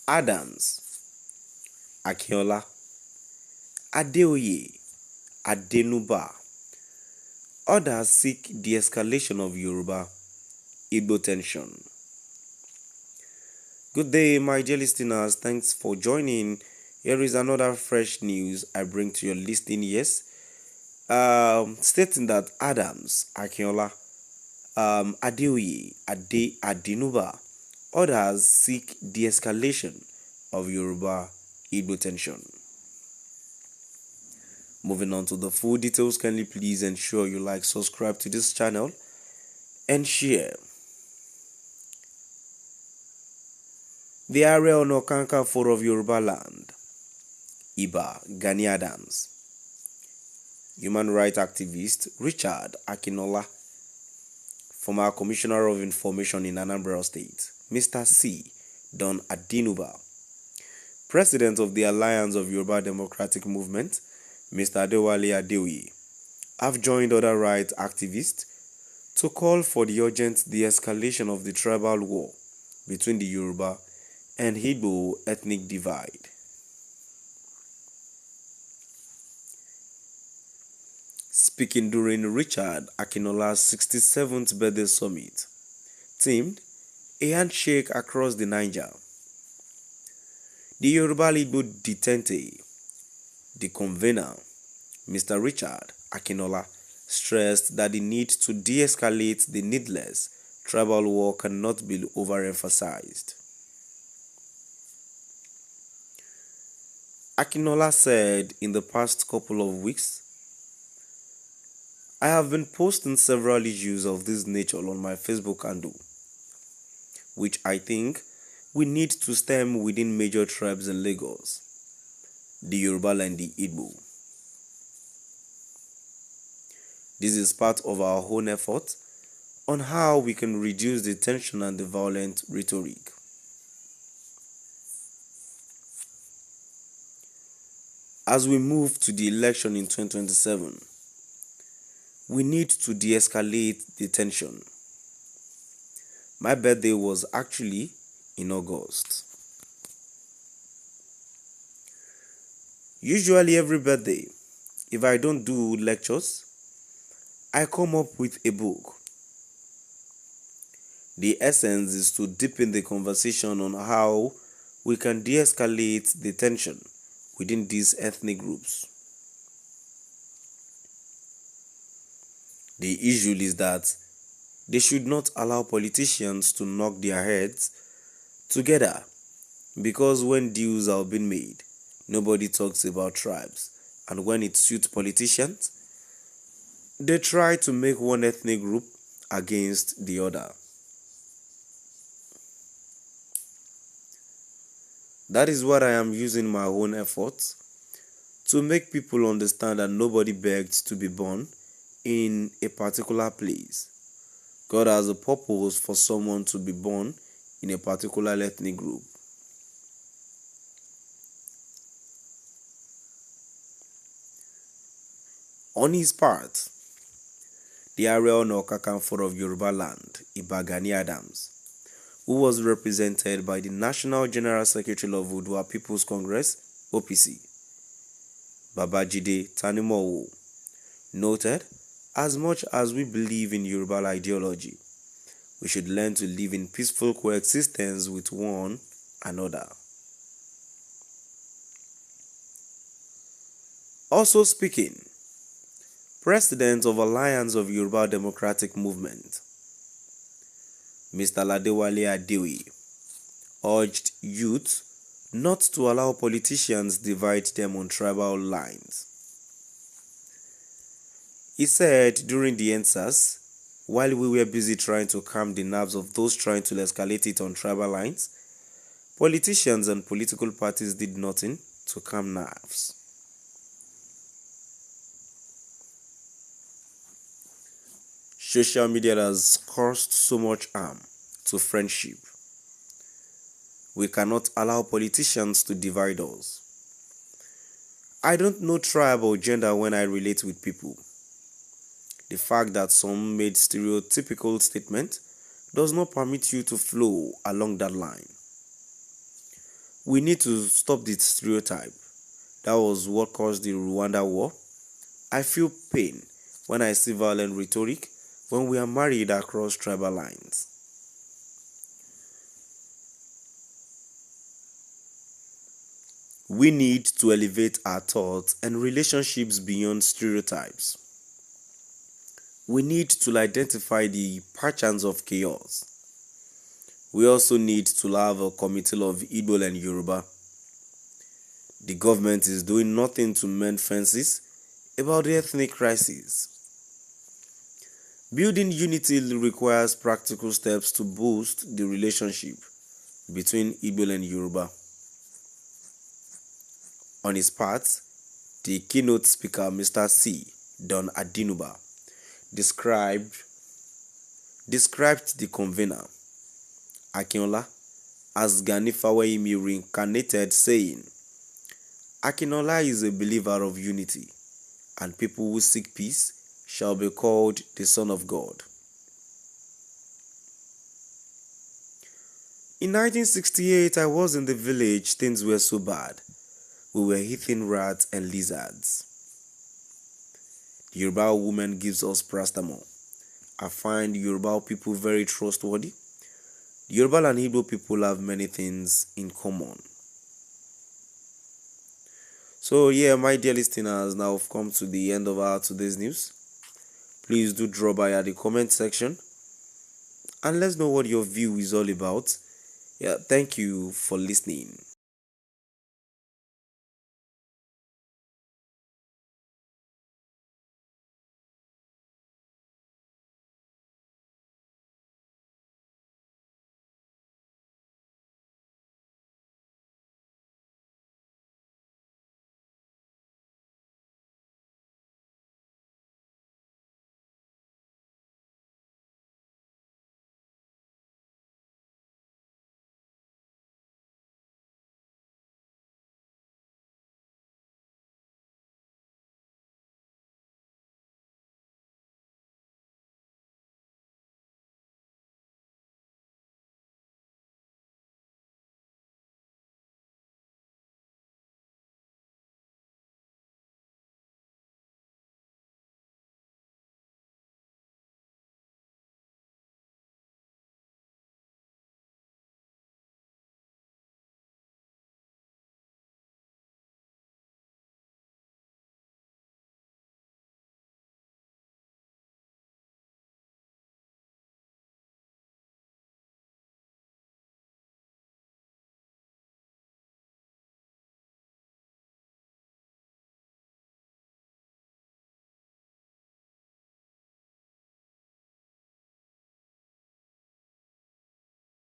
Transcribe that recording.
Adams, Akinnola, Adeoye, Adinuba. Others seek de-escalation of Yoruba Igbo tension. Good day, my dear listeners. Thanks for joining. Here is another fresh news I bring to your listening ears, stating that Adams, Akinnola, Adeoye, Adinuba, others seek de-escalation of Yoruba Igbo tension. Moving on to the full details, kindly please ensure you like, subscribe to this channel, and share. The Ààrẹ Ọ̀nà Kakanfò of Yoruba land, Iba Gani Adams, human rights activist Richard Akinnola, former Commissioner of Information in Anambra State, Mr. C. Don Adinuba, President of the Alliance of Yoruba Democratic Movement, Mr. Adeoye, have joined other rights activists to call for the urgent de-escalation of the tribal war between the Yoruba and Igbo ethnic divide. Speaking during Richard Akinnola's 67th birthday summit, themed A Handshake Across the Niger, the Yoruba Igbo detente, the convener, Mr. Richard Akinnola, stressed that the need to de-escalate the needless tribal war cannot be overemphasized. Akinnola said, in the past couple of weeks, I have been posting several issues of this nature on my Facebook handle, which I think we need to stem within major tribes in Lagos, the Yoruba and the Igbo. This is part of our own effort on how we can reduce the tension and the violent rhetoric. As we move to the election in 2027, we need to de-escalate the tension. My birthday was actually in August. Usually every birthday, if I don't do lectures, I come up with a book. The essence is to deepen the conversation on how we can de-escalate the tension within these ethnic groups. The issue is that they should not allow politicians to knock their heads together, because when deals are being made, nobody talks about tribes, and when it suits politicians, they try to make one ethnic group against the other. That is what I am using my own efforts to make people understand that nobody begged to be born in a particular place. God has a purpose for someone to be born in a particular ethnic group. On his part, the Ààrẹ Ọ̀nà Kakanfò of Yoruba land, Iba Gani Adams, who was represented by the National General Secretary of Oodua People's Congress, OPC, Babajide Tanimowo, noted, as much as we believe in Yoruba ideology, we should learn to live in peaceful coexistence with one another. Also speaking, President of Alliance of Yoruba Democratic Movement, Mr. Adeoye, urged youth not to allow politicians divide them on tribal lines. He said during the EndSARS, while we were busy trying to calm the nerves of those trying to escalate it on tribal lines, politicians and political parties did nothing to calm nerves. Social media has caused so much harm to friendship. We cannot allow politicians to divide us. I don't know tribe or gender when I relate with people. The fact that some made stereotypical statements does not permit you to flow along that line. We need to stop the stereotype. That was what caused the Rwanda war. I feel pain when I see violent rhetoric when we are married across tribal lines. We need to elevate our thoughts and relationships beyond stereotypes. We need to identify the patterns of chaos. We also need to have a committee of Igbo and Yoruba. The government is doing nothing to mend fences about the ethnic crisis. Building unity requires practical steps to boost the relationship between Igbo and Yoruba. On his part, the keynote speaker, Mr. C. Don Adinuba, described the convener, Akinnola, as Gani Fawayimi reincarnated, saying, Akinnola is a believer of unity, and people who seek peace shall be called the Son of God. In 1968, I was in the village. Things were so bad. We were eating rats and lizards. The Yoruba woman gives us paracetamol. I find Yoruba people very trustworthy. The Yoruba and Igbo people have many things in common. So yeah, my dear listeners, now we've come to the end of our today's news. Please do drop by at the comment section and let's know what your view is all about. Yeah, thank you for listening.